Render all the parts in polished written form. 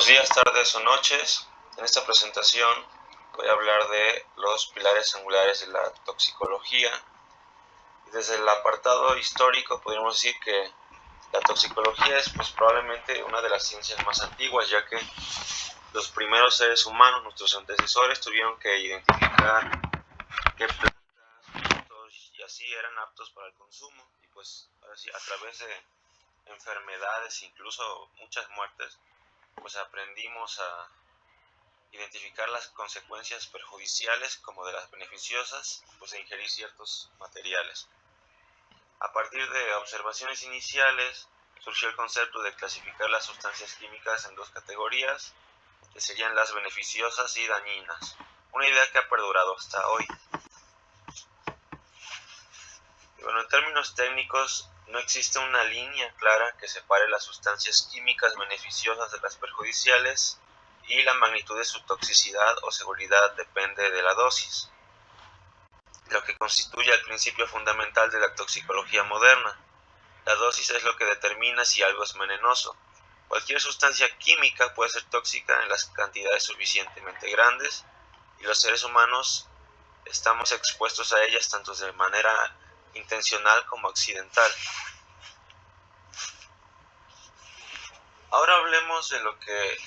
Buenos días, tardes o noches. En esta presentación voy a hablar de los pilares angulares de la toxicología. Desde el apartado histórico podríamos decir que la toxicología es probablemente una de las ciencias más antiguas, ya que los primeros seres humanos, nuestros antecesores, tuvieron que identificar qué plantas, frutos y así eran aptos para el consumo. Y ahora sí, a través de enfermedades, incluso muchas muertes, aprendimos a identificar las consecuencias perjudiciales como de las beneficiosas, de ingerir ciertos materiales. A partir de observaciones iniciales, surgió el concepto de clasificar las sustancias químicas en dos categorías, que serían las beneficiosas y dañinas, una idea que ha perdurado hasta hoy. En términos técnicos, no existe una línea clara que separe las sustancias químicas beneficiosas de las perjudiciales, y la magnitud de su toxicidad o seguridad depende de la dosis, lo que constituye el principio fundamental de la toxicología moderna. La dosis es lo que determina si algo es venenoso. Cualquier sustancia química puede ser tóxica en las cantidades suficientemente grandes, y los seres humanos estamos expuestos a ellas tanto de manera intencional como accidental. Ahora hablemos de lo que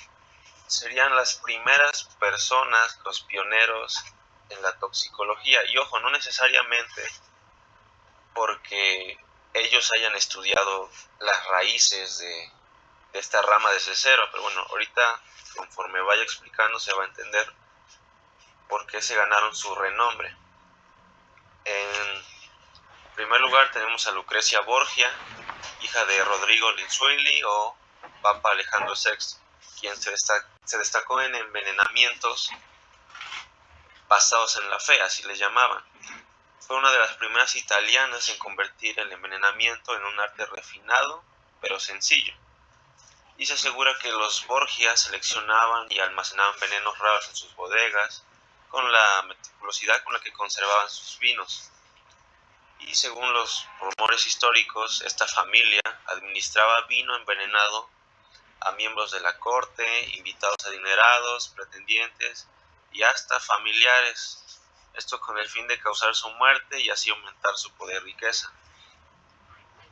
serían las primeras personas, los pioneros en la toxicología. Y ojo, no necesariamente porque ellos hayan estudiado las raíces de esta rama desde cero, pero ahorita conforme vaya explicando se va a entender por qué se ganaron su renombre. En primer lugar tenemos a Lucrecia Borgia, hija de Rodrigo Linzueli o Papa Alejandro VI, quien se destacó en envenenamientos basados en la fe, así les llamaban. Fue una de las primeras italianas en convertir el envenenamiento en un arte refinado, pero sencillo. Y se asegura que los Borgia seleccionaban y almacenaban venenos raros en sus bodegas, con la meticulosidad con la que conservaban sus vinos. Y según los rumores históricos, esta familia administraba vino envenenado a miembros de la corte, invitados adinerados, pretendientes y hasta familiares. Esto con el fin de causar su muerte y así aumentar su poder y riqueza.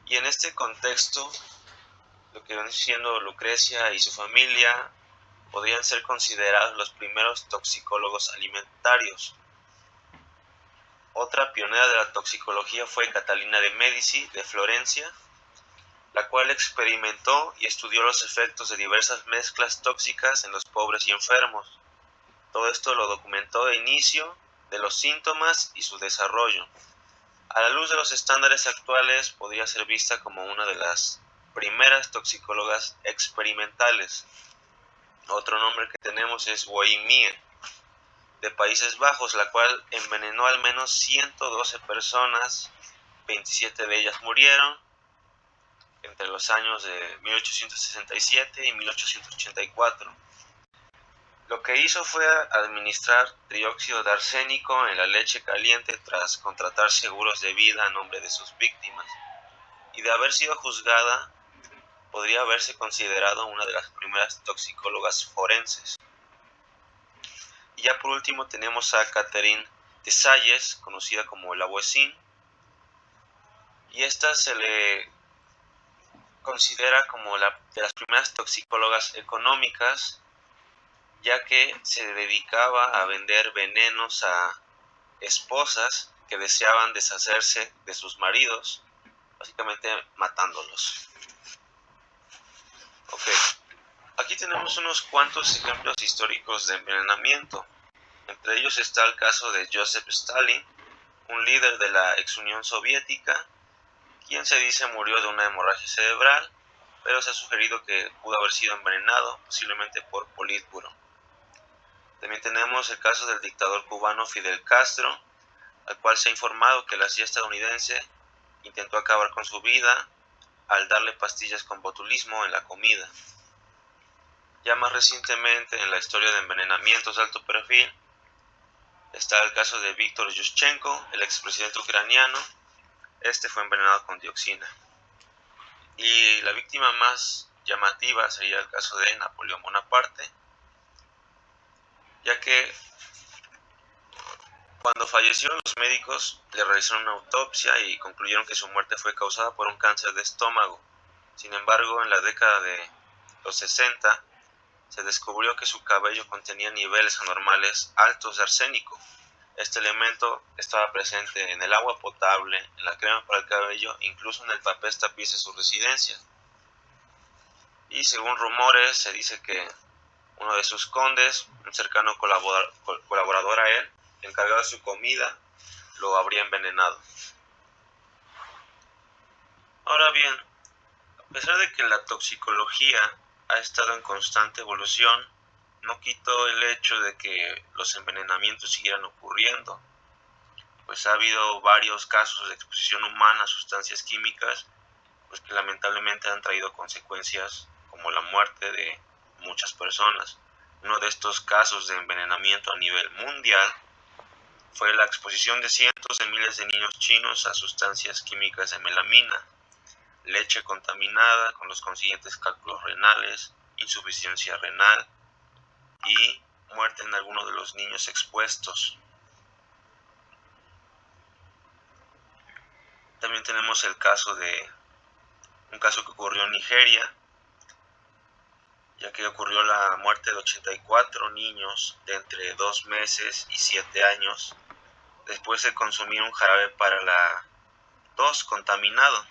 Y en este contexto, lo que viene siendo Lucrecia y su familia podrían ser considerados los primeros toxicólogos alimentarios. Otra pionera de la toxicología fue Catalina de Medici, de Florencia, la cual experimentó y estudió los efectos de diversas mezclas tóxicas en los pobres y enfermos. Todo esto lo documentó de inicio, de los síntomas y su desarrollo. A la luz de los estándares actuales, podría ser vista como una de las primeras toxicólogas experimentales. Otro nombre que tenemos es Boehmie, de Países Bajos, la cual envenenó al menos 112 personas, 27 de ellas murieron entre los años de 1867 y 1884. Lo que hizo fue administrar trióxido de arsénico en la leche caliente tras contratar seguros de vida a nombre de sus víctimas. Y de haber sido juzgada, podría haberse considerado una de las primeras toxicólogas forenses. Y ya por último tenemos a Catherine de Salles, conocida como la Voisin. Y esta se le considera como de las primeras toxicólogas económicas, ya que se dedicaba a vender venenos a esposas que deseaban deshacerse de sus maridos, básicamente matándolos. Aquí tenemos unos cuantos ejemplos históricos de envenenamiento. Entre ellos está el caso de Joseph Stalin, un líder de la ex Unión Soviética, quien se dice murió de una hemorragia cerebral, pero se ha sugerido que pudo haber sido envenenado, posiblemente por Politburo. También tenemos el caso del dictador cubano Fidel Castro, al cual se ha informado que la CIA estadounidense intentó acabar con su vida al darle pastillas con botulismo en la comida. Ya más recientemente, en la historia de envenenamientos de alto perfil, está el caso de Víctor Yushchenko, el expresidente ucraniano. Este fue envenenado con dioxina. Y la víctima más llamativa sería el caso de Napoleón Bonaparte, ya que cuando falleció los médicos le realizaron una autopsia y concluyeron que su muerte fue causada por un cáncer de estómago. Sin embargo, en la década de los 60 se descubrió que su cabello contenía niveles anormales altos de arsénico. Este elemento estaba presente en el agua potable, en la crema para el cabello, incluso en el papel tapiz de su residencia. Y según rumores, se dice que uno de sus condes, un cercano colaborador a él, encargado de su comida, lo habría envenenado. Ahora bien, a pesar de que la toxicología ha estado en constante evolución, no quitó el hecho de que los envenenamientos siguieran ocurriendo, pues ha habido varios casos de exposición humana a sustancias químicas, pues que lamentablemente han traído consecuencias como la muerte de muchas personas. Uno de estos casos de envenenamiento a nivel mundial fue la exposición de cientos de miles de niños chinos a sustancias químicas de melamina, leche contaminada con los consiguientes cálculos renales, insuficiencia renal y muerte en algunos de los niños expuestos. También tenemos un caso que ocurrió en Nigeria, ya que ocurrió la muerte de 84 niños de entre 2 meses y 7 años después de consumir un jarabe para la tos contaminado.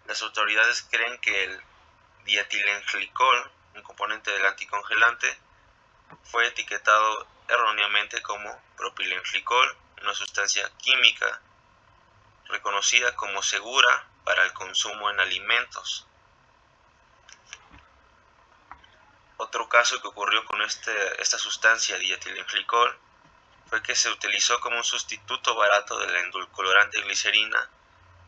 Las autoridades creen que el dietilenglicol, un componente del anticongelante, fue etiquetado erróneamente como propilenglicol, una sustancia química reconocida como segura para el consumo en alimentos. Otro caso que ocurrió con esta sustancia dietilenglicol fue que se utilizó como un sustituto barato del endulcorante glicerina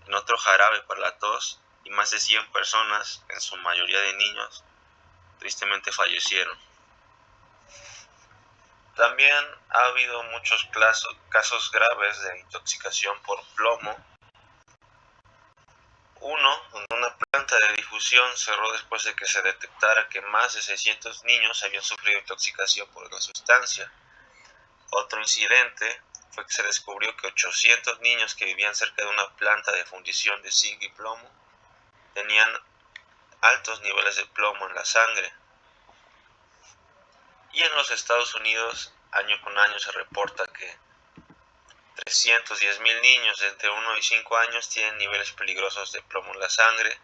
en otro jarabe para la tos y más de 100 personas, en su mayoría de niños, tristemente fallecieron. También ha habido muchos casos graves de intoxicación por plomo. Uno, donde una planta de difusión cerró después de que se detectara que más de 600 niños habían sufrido intoxicación por la sustancia. Otro incidente fue que se descubrió que 800 niños que vivían cerca de una planta de fundición de zinc y plomo tenían altos niveles de plomo en la sangre. Y en los Estados Unidos, año con año se reporta que 310,000 niños de entre 1 y 5 años tienen niveles peligrosos de plomo en la sangre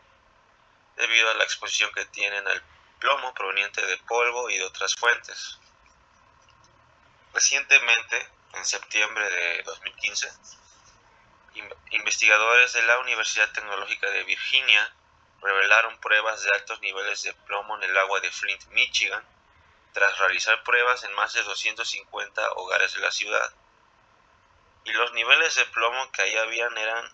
debido a la exposición que tienen al plomo proveniente de polvo y de otras fuentes. Recientemente, en septiembre de 2015, investigadores de la Universidad Tecnológica de Virginia revelaron pruebas de altos niveles de plomo en el agua de Flint, Michigan, tras realizar pruebas en más de 250 hogares de la ciudad. Y los niveles de plomo que ahí habían eran,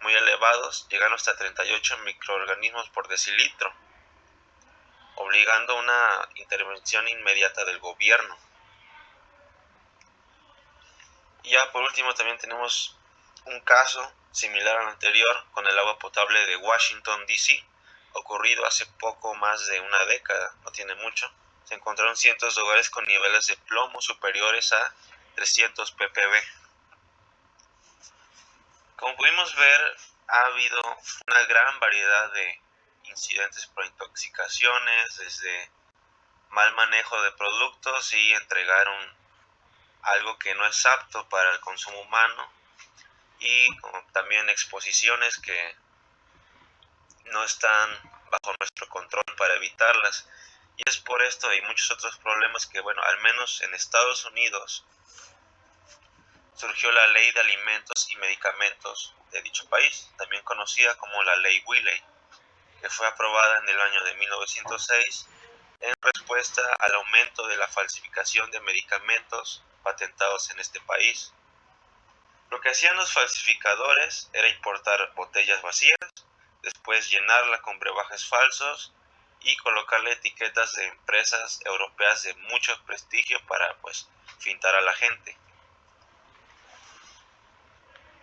muy elevados, llegando hasta 38 microorganismos por decilitro, obligando una intervención inmediata del gobierno. Y ya por último también tenemos un caso similar al anterior con el agua potable de Washington, D.C., ocurrido hace poco más de una década, no tiene mucho. Se encontraron cientos de hogares con niveles de plomo superiores a 300 ppb. Como pudimos ver, ha habido una gran variedad de incidentes por intoxicaciones, desde mal manejo de productos y entregar algo que no es apto para el consumo humano, y también exposiciones que no están bajo nuestro control para evitarlas. Y es por esto y muchos otros problemas que, al menos en Estados Unidos, surgió la Ley de Alimentos y Medicamentos de dicho país, también conocida como la Ley Wiley, que fue aprobada en el año de 1906 en respuesta al aumento de la falsificación de medicamentos patentados en este país. Lo que hacían los falsificadores era importar botellas vacías, después llenarla con brebajes falsos y colocarle etiquetas de empresas europeas de mucho prestigio para fintar a la gente.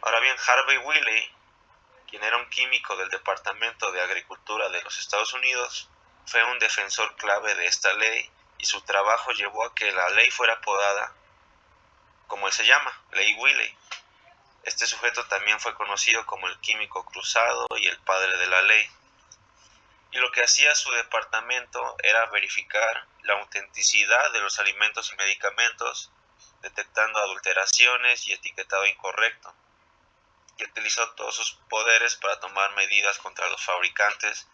Ahora bien, Harvey Wiley, quien era un químico del Departamento de Agricultura de los Estados Unidos, fue un defensor clave de esta ley y su trabajo llevó a que la ley fuera apodada como él se llama, Ley Wiley. Este sujeto también fue conocido como el químico cruzado y el padre de la ley. Y lo que hacía su departamento era verificar la autenticidad de los alimentos y medicamentos, detectando adulteraciones y etiquetado incorrecto. Y utilizó todos sus poderes para tomar medidas contra los fabricantes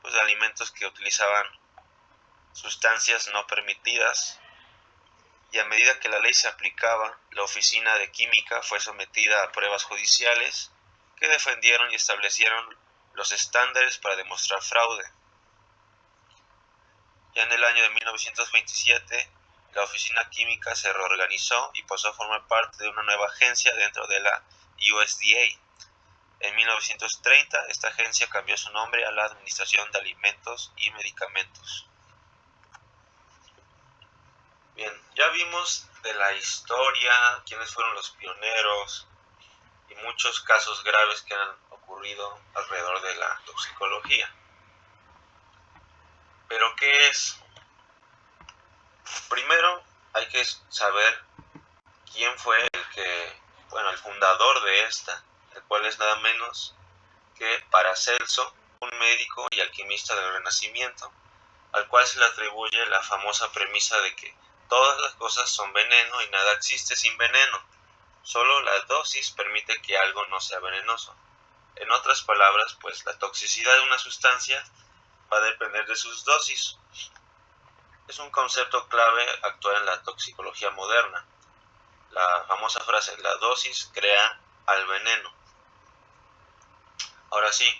de alimentos que utilizaban sustancias no permitidas. Y a medida que la ley se aplicaba, la Oficina de Química fue sometida a pruebas judiciales que defendieron y establecieron los estándares para demostrar fraude. Ya en el año de 1927, la Oficina Química se reorganizó y pasó a formar parte de una nueva agencia dentro de la USDA. En 1930, esta agencia cambió su nombre a la Administración de Alimentos y Medicamentos. Bien, ya vimos de la historia, quiénes fueron los pioneros y muchos casos graves que han ocurrido alrededor de la toxicología. ¿Pero qué es? Primero hay que saber quién fue el fundador de esta, el cual es nada menos que Paracelso, un médico y alquimista del Renacimiento, al cual se le atribuye la famosa premisa de que todas las cosas son veneno y nada existe sin veneno. Solo la dosis permite que algo no sea venenoso. En otras palabras, pues la toxicidad de una sustancia va a depender de sus dosis. Es un concepto clave actual en la toxicología moderna. La famosa frase, la dosis crea al veneno. Ahora sí,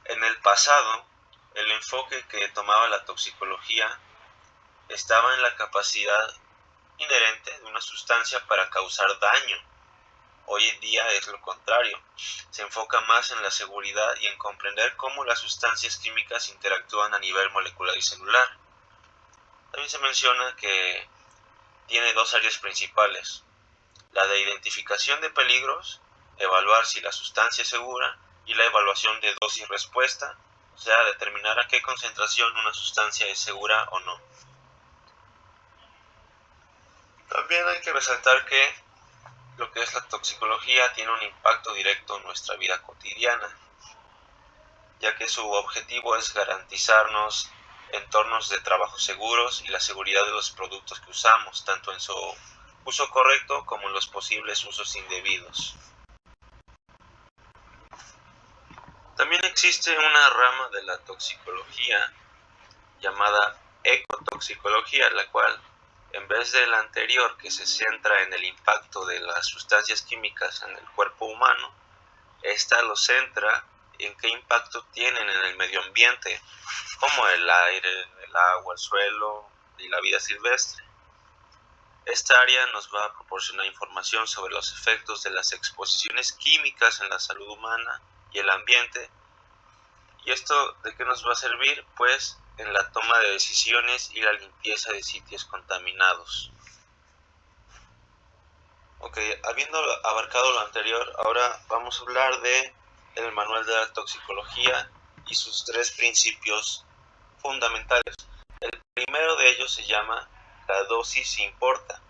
en el pasado, el enfoque que tomaba la toxicología estaba en la capacidad inherente de una sustancia para causar daño. Hoy en día es lo contrario. Se enfoca más en la seguridad y en comprender cómo las sustancias químicas interactúan a nivel molecular y celular. También se menciona que tiene dos áreas principales: la de identificación de peligros, evaluar si la sustancia es segura, y la evaluación de dosis-respuesta, o sea, determinar a qué concentración una sustancia es segura o no. También hay que resaltar que lo que es la toxicología tiene un impacto directo en nuestra vida cotidiana, ya que su objetivo es garantizarnos entornos de trabajo seguros y la seguridad de los productos que usamos, tanto en su uso correcto como en los posibles usos indebidos. También existe una rama de la toxicología llamada ecotoxicología, la cual, en vez de la anterior, que se centra en el impacto de las sustancias químicas en el cuerpo humano, esta lo centra en qué impacto tienen en el medio ambiente, como el aire, el agua, el suelo y la vida silvestre. Esta área nos va a proporcionar información sobre los efectos de las exposiciones químicas en la salud humana y el ambiente. ¿Y esto de qué nos va a servir? Pues en la toma de decisiones y la limpieza de sitios contaminados. Ok, habiendo abarcado lo anterior, ahora vamos a hablar de el manual de la toxicología y sus tres principios fundamentales. El primero de ellos se llama la dosis importa.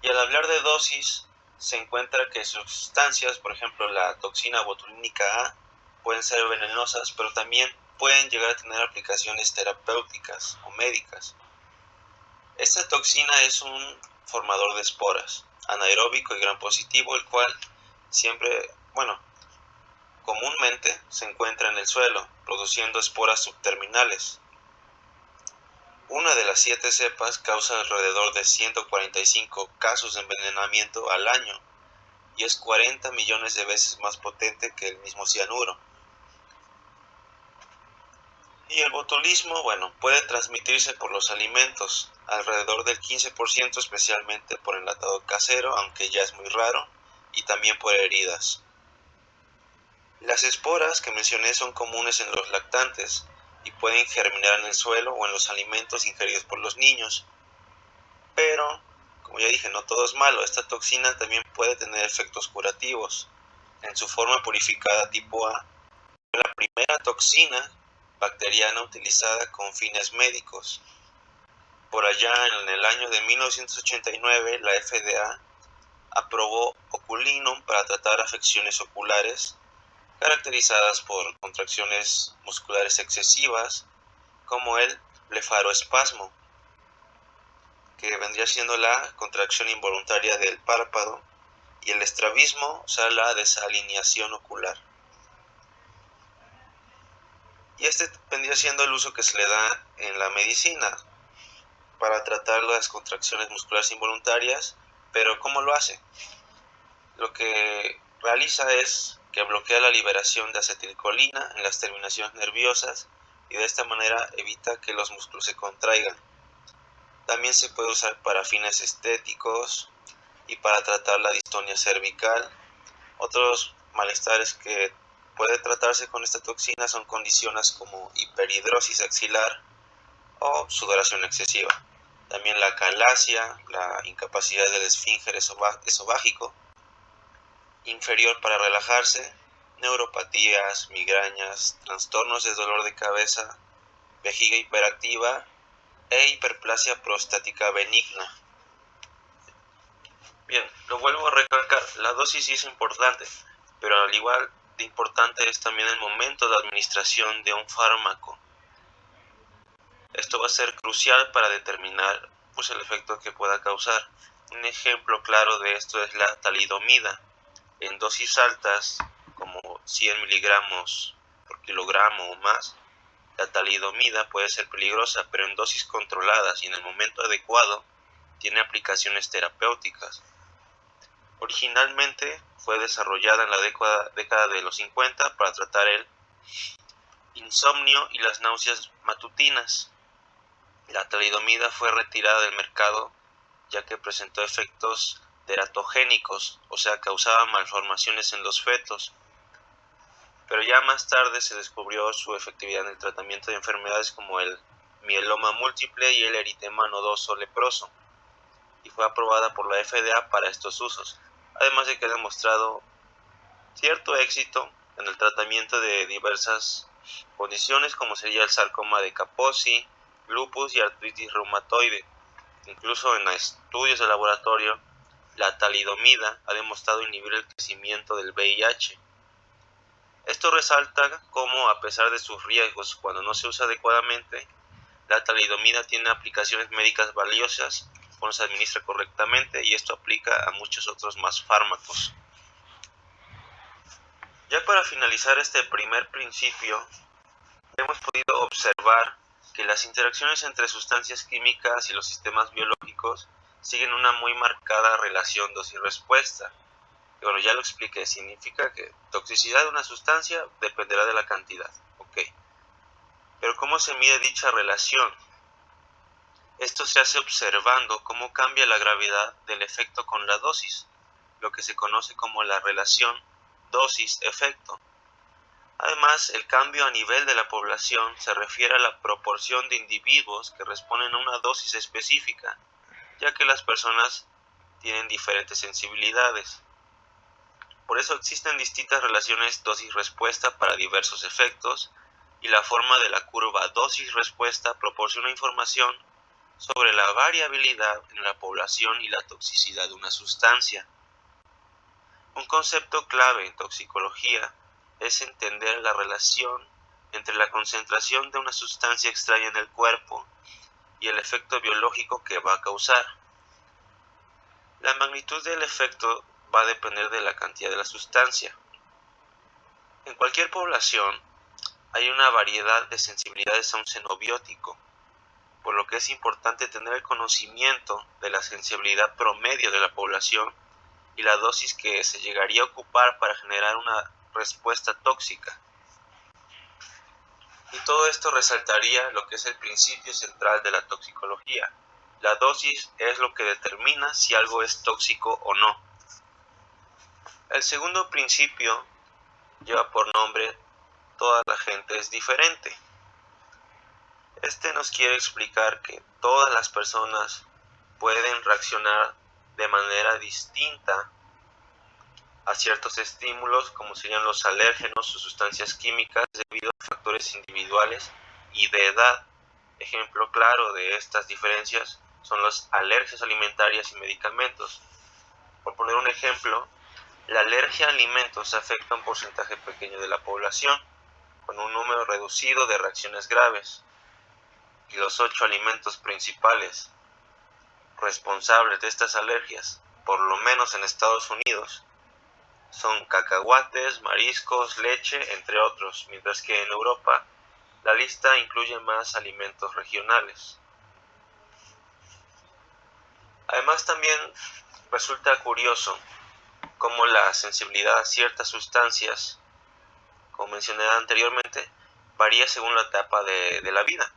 Y al hablar de dosis, se encuentra que sustancias, por ejemplo la toxina botulínica A, pueden ser venenosas, pero también pueden llegar a tener aplicaciones terapéuticas o médicas. Esta toxina es un formador de esporas, anaeróbico y gram positivo, el cual comúnmente se encuentra en el suelo, produciendo esporas subterminales. Una de las 7 cepas causa alrededor de 145 casos de envenenamiento al año y es 40 millones de veces más potente que el mismo cianuro. Y el botulismo, puede transmitirse por los alimentos, alrededor del 15%, especialmente por enlatado casero, aunque ya es muy raro, y también por heridas. Las esporas que mencioné son comunes en los lactantes y pueden germinar en el suelo o en los alimentos ingeridos por los niños. Pero, como ya dije, no todo es malo. Esta toxina también puede tener efectos curativos. En su forma purificada tipo A, Fue la primera toxina bacteriana utilizada con fines médicos. Por allá en el año de 1989, la FDA aprobó Oculinum para tratar afecciones oculares caracterizadas por contracciones musculares excesivas, como el blefaroespasmo, que vendría siendo la contracción involuntaria del párpado, y el estrabismo, o sea, la desalineación ocular. Y este vendría siendo el uso que se le da en la medicina para tratar las contracciones musculares involuntarias, pero ¿cómo lo hace? Lo que realiza es que bloquea la liberación de acetilcolina en las terminaciones nerviosas y de esta manera evita que los músculos se contraigan. También se puede usar para fines estéticos y para tratar la distonia cervical. Otros malestares que puede tratarse con esta toxina son condiciones como hiperhidrosis axilar o sudoración excesiva. También la calasia, la incapacidad del esfínter esovágico inferior para relajarse, neuropatías, migrañas, trastornos de dolor de cabeza, vejiga hiperactiva e hiperplasia prostática benigna. Bien, lo vuelvo a recalcar, la dosis sí es importante, pero al igual de importante es también el momento de administración de un fármaco. Esto va a ser crucial para determinar el efecto que pueda causar. Un ejemplo claro de esto es la talidomida. En dosis altas, como 100 miligramos por kilogramo o más, la talidomida puede ser peligrosa, pero en dosis controladas y en el momento adecuado tiene aplicaciones terapéuticas. Originalmente fue desarrollada en la década de los 50 para tratar el insomnio y las náuseas matutinas. La talidomida fue retirada del mercado ya que presentó efectos teratogénicos, o sea, causaba malformaciones en los fetos. Pero ya más tarde se descubrió su efectividad en el tratamiento de enfermedades como el mieloma múltiple y el eritema nodoso leproso, y fue aprobada por la FDA para estos usos, además de que ha demostrado cierto éxito en el tratamiento de diversas condiciones como sería el sarcoma de Kaposi, lupus y artritis reumatoide. Incluso en estudios de laboratorio, la talidomida ha demostrado inhibir el crecimiento del VIH. Esto resalta cómo, a pesar de sus riesgos cuando no se usa adecuadamente, la talidomida tiene aplicaciones médicas valiosas cuando se administra correctamente, y esto aplica a muchos otros más fármacos. Ya para finalizar este primer principio, hemos podido observar que las interacciones entre sustancias químicas y los sistemas biológicos siguen una muy marcada relación dosis-respuesta. Y bueno, ya lo expliqué, significa que toxicidad de una sustancia dependerá de la cantidad. Ok. Pero ¿cómo se mide dicha relación? Esto se hace observando cómo cambia la gravedad del efecto con la dosis, lo que se conoce como la relación dosis-efecto. Además, el cambio a nivel de la población se refiere a la proporción de individuos que responden a una dosis específica, ya que las personas tienen diferentes sensibilidades. Por eso existen distintas relaciones dosis-respuesta para diversos efectos, y la forma de la curva dosis-respuesta proporciona información sobre la variabilidad en la población y la toxicidad de una sustancia. Un concepto clave en toxicología es entender la relación entre la concentración de una sustancia extraña en el cuerpo y el efecto biológico que va a causar. La magnitud del efecto va a depender de la cantidad de la sustancia. En cualquier población hay una variedad de sensibilidades a un xenobiótico, por lo que es importante tener el conocimiento de la sensibilidad promedio de la población y la dosis que se llegaría a ocupar para generar una respuesta tóxica. Y todo esto resaltaría lo que es el principio central de la toxicología. La dosis es lo que determina si algo es tóxico o no. El segundo principio lleva por nombre toda la gente es diferente. Este nos quiere explicar que todas las personas pueden reaccionar de manera distinta a ciertos estímulos como serían los alérgenos o sustancias químicas debido a factores individuales y de edad. Ejemplo claro de estas diferencias son las alergias alimentarias y medicamentos. Por poner un ejemplo, la alergia a alimentos afecta a un porcentaje pequeño de la población, con un número reducido de reacciones graves, y los 8 alimentos principales responsables de estas alergias, por lo menos en Estados Unidos, son cacahuates, mariscos, leche, entre otros, mientras que en Europa la lista incluye más alimentos regionales. Además, también resulta curioso cómo la sensibilidad a ciertas sustancias, como mencioné anteriormente, varía según la etapa de la vida.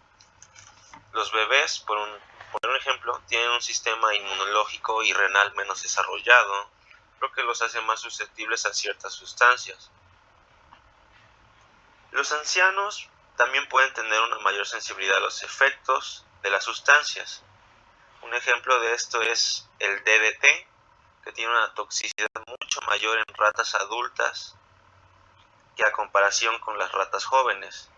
Los bebés, por poner un ejemplo, tienen un sistema inmunológico y renal menos desarrollado, lo que los hace más susceptibles a ciertas sustancias. Los ancianos también pueden tener una mayor sensibilidad a los efectos de las sustancias. Un ejemplo de esto es el DDT, que tiene una toxicidad mucho mayor en ratas adultas que a comparación con las ratas jóvenes.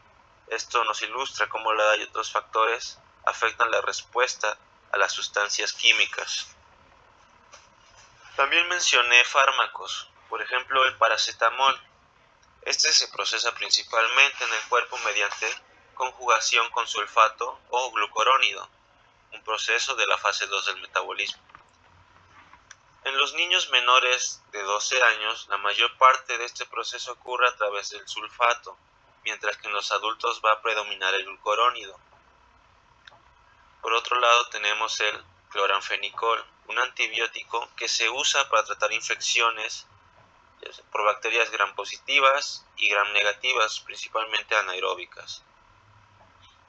Esto nos ilustra cómo la edad y otros factores afectan la respuesta a las sustancias químicas. También mencioné fármacos, por ejemplo el paracetamol. Este se procesa principalmente en el cuerpo mediante conjugación con sulfato o glucurónido, un proceso de la fase 2 del metabolismo. En los niños menores de 12 años, la mayor parte de este proceso ocurre a través del sulfato, mientras que en los adultos va a predominar el glucurónido. Por otro lado tenemos el cloranfenicol, un antibiótico que se usa para tratar infecciones por bacterias gram positivas y gram negativas, principalmente anaeróbicas.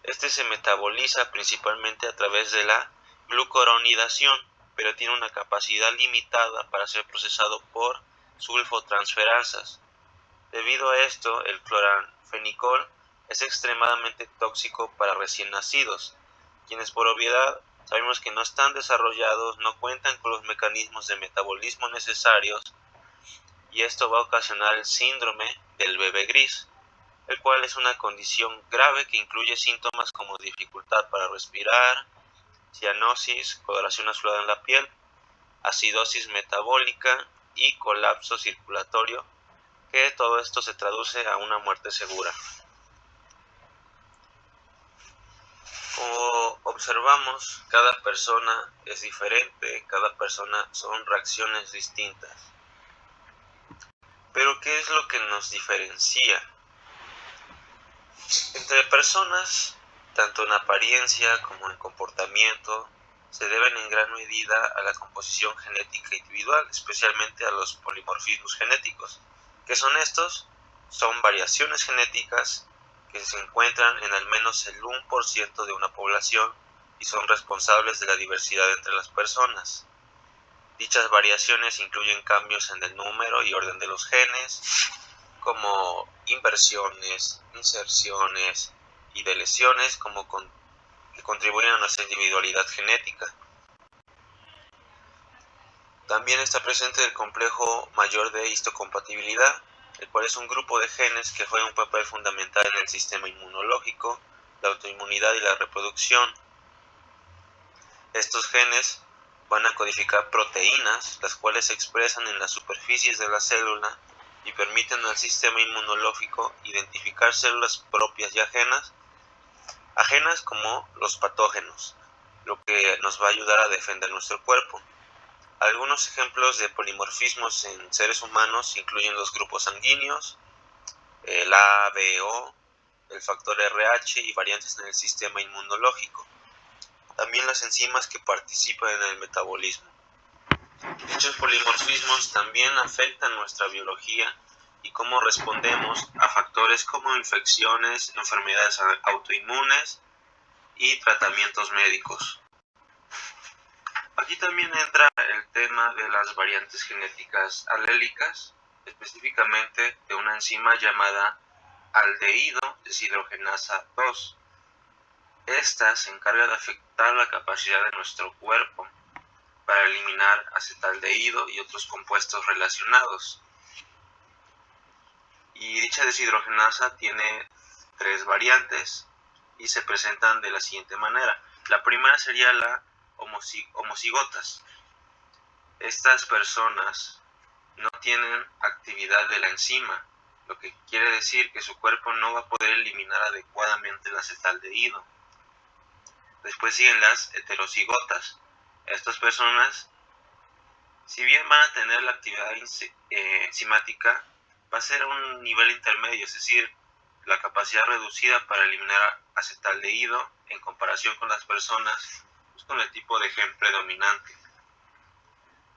Este se metaboliza principalmente a través de la glucoronidación, pero tiene una capacidad limitada para ser procesado por sulfotransferasas. Debido a esto, el cloranfenicol es extremadamente tóxico para recién nacidos, quienes por obviedad sabemos que no están desarrollados, no cuentan con los mecanismos de metabolismo necesarios, y esto va a ocasionar el síndrome del bebé gris, el cual es una condición grave que incluye síntomas como dificultad para respirar, cianosis, coloración azulada en la piel, acidosis metabólica y colapso circulatorio, que todo esto se traduce a una muerte segura. Como observamos, cada persona es diferente, cada persona son reacciones distintas. Pero ¿qué es lo que nos diferencia? Entre personas, tanto en apariencia como en comportamiento, se deben en gran medida a la composición genética individual, especialmente a los polimorfismos genéticos. ¿Qué son estos? Son variaciones genéticas que se encuentran en al menos el 1% de una población y son responsables de la diversidad entre las personas. Dichas variaciones incluyen cambios en el número y orden de los genes, como inversiones, inserciones y deleciones que contribuyen a nuestra individualidad genética. También está presente el complejo mayor de histocompatibilidad, el cual es un grupo de genes que juega un papel fundamental en el sistema inmunológico, la autoinmunidad y la reproducción. Estos genes van a codificar proteínas, las cuales se expresan en las superficies de la célula y permiten al sistema inmunológico identificar células propias y ajenas como los patógenos, lo que nos va a ayudar a defender nuestro cuerpo. Algunos ejemplos de polimorfismos en seres humanos incluyen los grupos sanguíneos, el A, B, O, el factor RH y variantes en el sistema inmunológico. También las enzimas que participan en el metabolismo. Dichos polimorfismos también afectan nuestra biología y cómo respondemos a factores como infecciones, enfermedades autoinmunes y tratamientos médicos. Aquí también entra el tema de las variantes genéticas alélicas, específicamente de una enzima llamada aldehído deshidrogenasa 2. Esta se encarga de afectar la capacidad de nuestro cuerpo para eliminar acetaldehído y otros compuestos relacionados. Y dicha deshidrogenasa tiene 3 variantes y se presentan de la siguiente manera. La primera sería la homocigotas. Estas personas no tienen actividad de la enzima, lo que quiere decir que su cuerpo no va a poder eliminar adecuadamente el acetaldehído. Después siguen las heterocigotas. Estas personas, si bien van a tener la actividad enzimática, va a ser a un nivel intermedio, es decir, la capacidad reducida para eliminar acetaldehído en comparación con las personas con el tipo de gen predominante.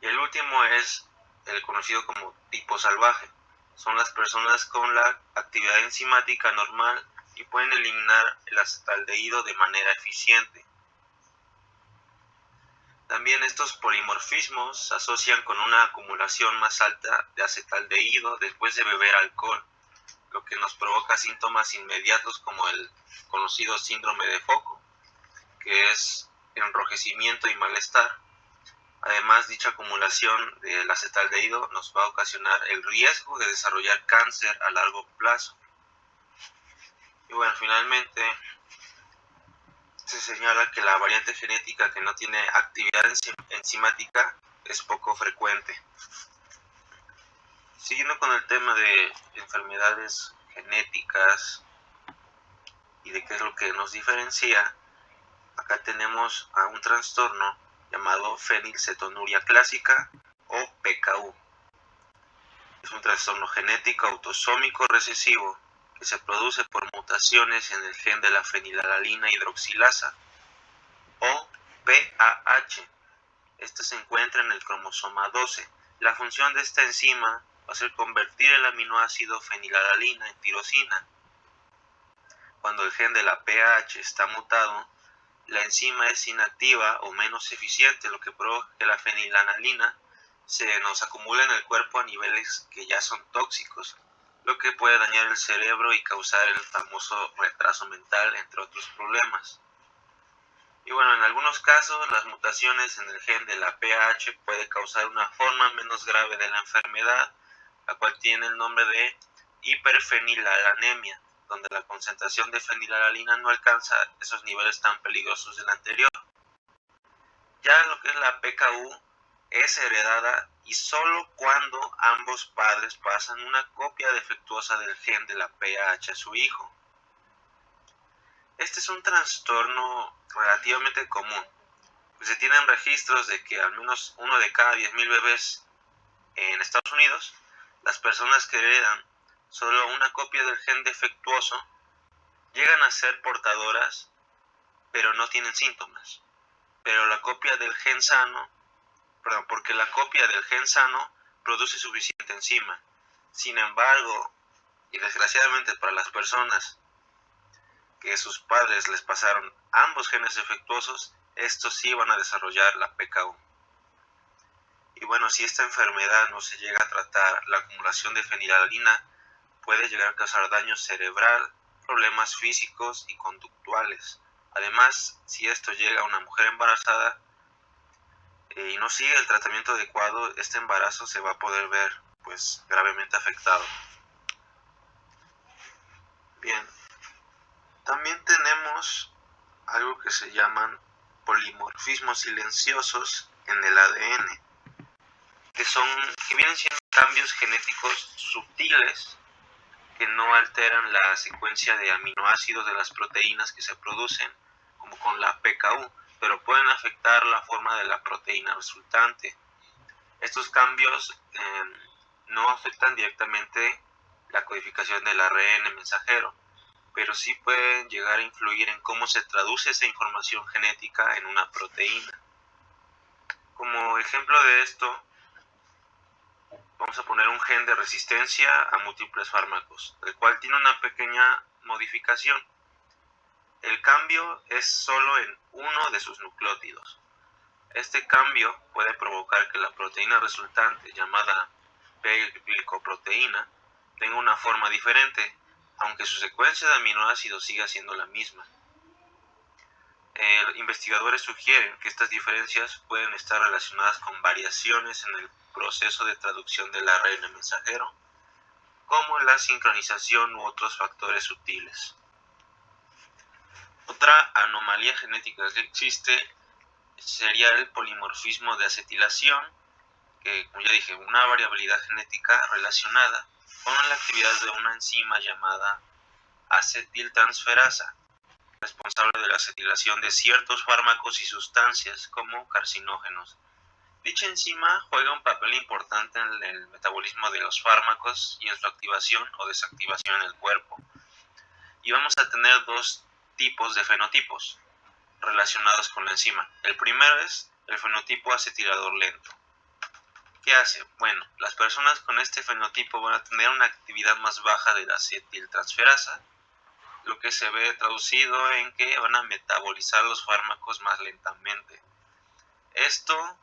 Y el último es el conocido como tipo salvaje. Son las personas con la actividad enzimática normal y pueden eliminar el acetaldehído de manera eficiente. También estos polimorfismos se asocian con una acumulación más alta de acetaldehído después de beber alcohol, lo que nos provoca síntomas inmediatos como el conocido síndrome de foco, que es enrojecimiento y malestar. Además, dicha acumulación del acetaldehído nos va a ocasionar el riesgo de desarrollar cáncer a largo plazo. Y bueno, finalmente se señala que la variante genética que no tiene actividad enzimática es poco frecuente. Siguiendo con el tema de enfermedades genéticas y de qué es lo que nos diferencia, acá tenemos a un trastorno llamado fenilcetonuria clásica o PKU. Es un trastorno genético autosómico recesivo que se produce por mutaciones en el gen de la fenilalanina hidroxilasa o PAH. Este se encuentra en el cromosoma 12. La función de esta enzima va a ser convertir el aminoácido fenilalanina en tirosina. Cuando el gen de la PAH está mutado, la enzima es inactiva o menos eficiente, lo que provoca que la fenilalanina se nos acumula en el cuerpo a niveles que ya son tóxicos, lo que puede dañar el cerebro y causar el famoso retraso mental, entre otros problemas. Y bueno, en algunos casos las mutaciones en el gen de la PAH puede causar una forma menos grave de la enfermedad, la cual tiene el nombre de hiperfenilalanemia, donde la concentración de fenilalanina no alcanza esos niveles tan peligrosos del anterior. Ya lo que es la PKU es heredada y solo cuando ambos padres pasan una copia defectuosa del gen de la PAH a su hijo. Este es un trastorno relativamente común. Se tienen registros de que al menos 1 de cada 10.000 bebés en Estados Unidos, las personas que heredan solo una copia del gen defectuoso llegan a ser portadoras, pero no tienen síntomas. Pero la copia del gen sano, porque la copia del gen sano produce suficiente enzima. Sin embargo, y desgraciadamente para las personas que sus padres les pasaron ambos genes defectuosos, estos sí van a desarrollar la PKU. Y bueno, si esta enfermedad no se llega a tratar, la acumulación de fenilalanina puede llegar a causar daño cerebral, problemas físicos y conductuales. Además, si esto llega a una mujer embarazada y no sigue el tratamiento adecuado, este embarazo se va a poder ver pues gravemente afectado. Bien, también tenemos algo que se llaman polimorfismos silenciosos en el ADN, que vienen siendo cambios genéticos sutiles que no alteran la secuencia de aminoácidos de las proteínas que se producen, como con la PKU, pero pueden afectar la forma de la proteína resultante. Estos cambios no afectan directamente la codificación del ARN mensajero, pero sí pueden llegar a influir en cómo se traduce esa información genética en una proteína. Como ejemplo de esto, vamos a poner un gen de resistencia a múltiples fármacos, el cual tiene una pequeña modificación. El cambio es solo en uno de sus nucleótidos. Este cambio puede provocar que la proteína resultante, llamada P-glicoproteína, tenga una forma diferente, aunque su secuencia de aminoácidos siga siendo la misma. Investigadores sugieren que estas diferencias pueden estar relacionadas con variaciones en el proceso de traducción del ARN mensajero, como la sincronización u otros factores sutiles. Otra anomalía genética que existe sería el polimorfismo de acetilación, que, como ya dije, una variabilidad genética relacionada con la actividad de una enzima llamada acetiltransferasa, responsable de la acetilación de ciertos fármacos y sustancias como carcinógenos. Dicha enzima juega un papel importante en el metabolismo de los fármacos y en su activación o desactivación en el cuerpo. Y vamos a tener dos tipos de fenotipos relacionados con la enzima. El primero es el fenotipo acetilador lento. ¿Qué hace? Bueno, las personas con este fenotipo van a tener una actividad más baja de la acetiltransferasa, lo que se ve traducido en que van a metabolizar los fármacos más lentamente. Esto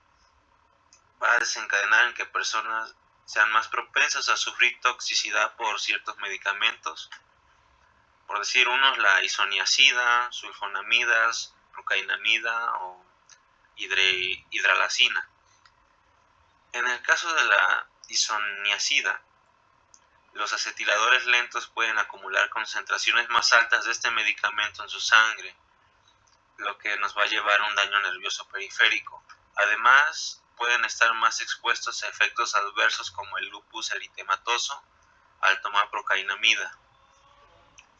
va a desencadenar en que personas sean más propensas a sufrir toxicidad por ciertos medicamentos. Por decir unos, la isoniazida, sulfonamidas, procainamida o hidralazina. En el caso de la isoniazida, los acetiladores lentos pueden acumular concentraciones más altas de este medicamento en su sangre, lo que nos va a llevar a un daño nervioso periférico. Además, pueden estar más expuestos a efectos adversos como el lupus eritematoso al tomar procainamida.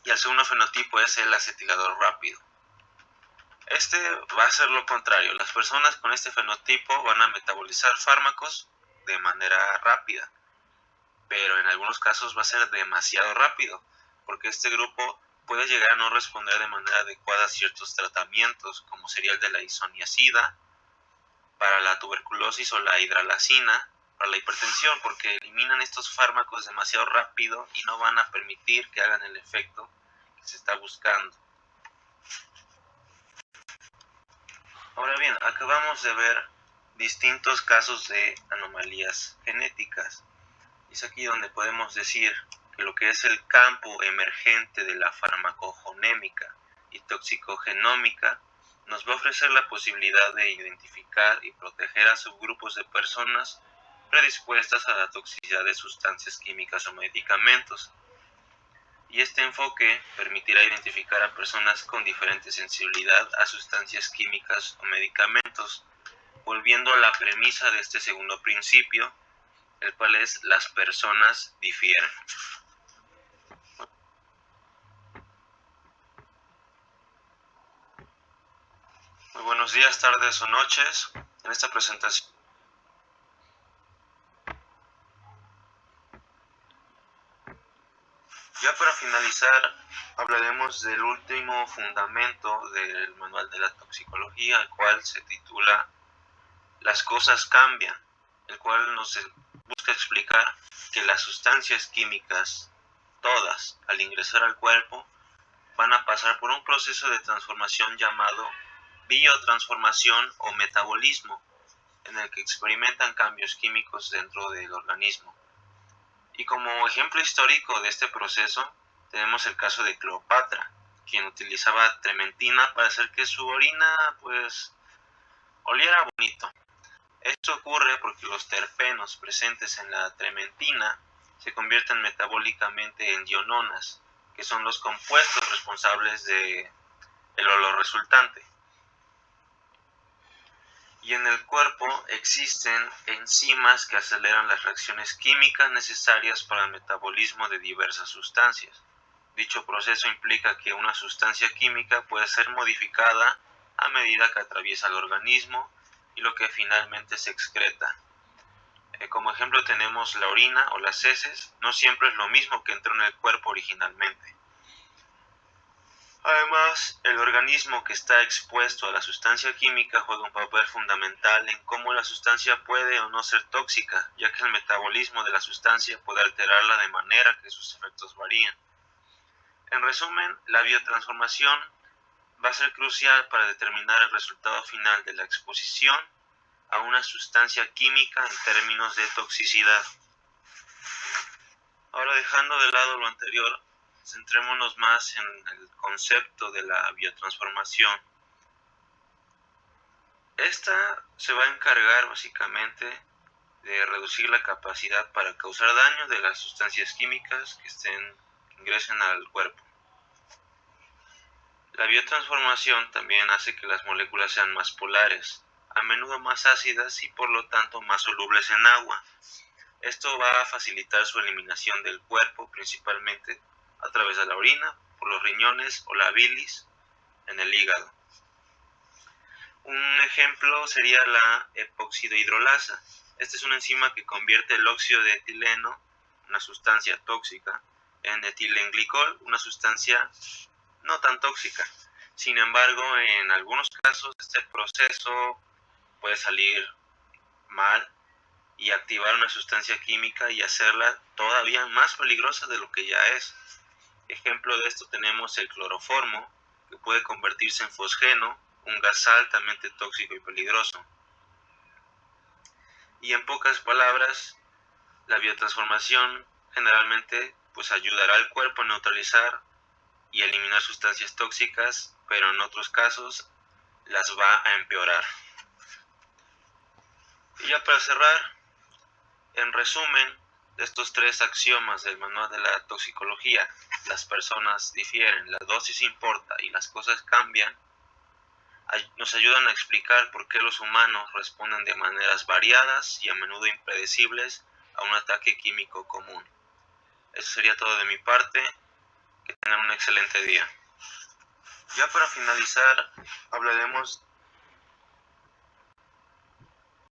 Y el segundo fenotipo es el acetilador rápido. Este va a ser lo contrario. Las personas con este fenotipo van a metabolizar fármacos de manera rápida, pero en algunos casos va a ser demasiado rápido, porque este grupo puede llegar a no responder de manera adecuada a ciertos tratamientos, como sería el de la isoniazida, para la tuberculosis, o la hidralazina, para la hipertensión, porque eliminan estos fármacos demasiado rápido y no van a permitir que hagan el efecto que se está buscando. Ahora bien, acabamos de ver distintos casos de anomalías genéticas. Es aquí donde podemos decir que lo que es el campo emergente de la farmacogenémica y toxicogenómica nos va a ofrecer la posibilidad de identificar y proteger a subgrupos de personas predispuestas a la toxicidad de sustancias químicas o medicamentos. Y este enfoque permitirá identificar a personas con diferente sensibilidad a sustancias químicas o medicamentos, volviendo a la premisa de este segundo principio, el cual es las personas difieren. Muy buenos días, tardes o noches. En esta presentación ya para finalizar, hablaremos del último fundamento del manual de la toxicología, el cual se titula Las cosas cambian, el cual nos busca explicar que las sustancias químicas, todas, al ingresar al cuerpo, van a pasar por un proceso de transformación llamado biotransformación o metabolismo, en el que experimentan cambios químicos dentro del organismo. Y como ejemplo histórico de este proceso, tenemos el caso de Cleopatra, quien utilizaba trementina para hacer que su orina oliera bonito. Esto ocurre porque los terpenos presentes en la trementina se convierten metabólicamente en diononas, que son los compuestos responsables del olor resultante. Y en el cuerpo existen enzimas que aceleran las reacciones químicas necesarias para el metabolismo de diversas sustancias. Dicho proceso implica que una sustancia química puede ser modificada a medida que atraviesa el organismo y lo que finalmente se excreta. Como ejemplo tenemos la orina o las heces. No siempre es lo mismo que entró en el cuerpo originalmente. Además, el organismo que está expuesto a la sustancia química juega un papel fundamental en cómo la sustancia puede o no ser tóxica, ya que el metabolismo de la sustancia puede alterarla de manera que sus efectos varíen. En resumen, la biotransformación va a ser crucial para determinar el resultado final de la exposición a una sustancia química en términos de toxicidad. Ahora, dejando de lado lo anterior, centrémonos más en el concepto de la biotransformación. Esta se va a encargar básicamente de reducir la capacidad para causar daño de las sustancias químicas que ingresen al cuerpo. La biotransformación también hace que las moléculas sean más polares, a menudo más ácidas y por lo tanto más solubles en agua. Esto va a facilitar su eliminación del cuerpo, principalmente a través de la orina, por los riñones o la bilis en el hígado. Un ejemplo sería la epóxido hidrolasa. Esta es una enzima que convierte el óxido de etileno, una sustancia tóxica, en etilenglicol, una sustancia no tan tóxica. Sin embargo, en algunos casos este proceso puede salir mal y activar una sustancia química y hacerla todavía más peligrosa de lo que ya es. Ejemplo de esto tenemos el cloroformo, que puede convertirse en fosgeno, un gas altamente tóxico y peligroso. Y en pocas palabras, la biotransformación generalmente ayudará al cuerpo a neutralizar y eliminar sustancias tóxicas, pero en otros casos las va a empeorar. Y ya para cerrar, en resumen, de estos 3 axiomas del manual de la toxicología, las personas difieren, la dosis importa y las cosas cambian, nos ayudan a explicar por qué los humanos responden de maneras variadas y a menudo impredecibles a un ataque químico común. Eso sería todo de mi parte. Que tengan un excelente día. Ya para finalizar, hablaremos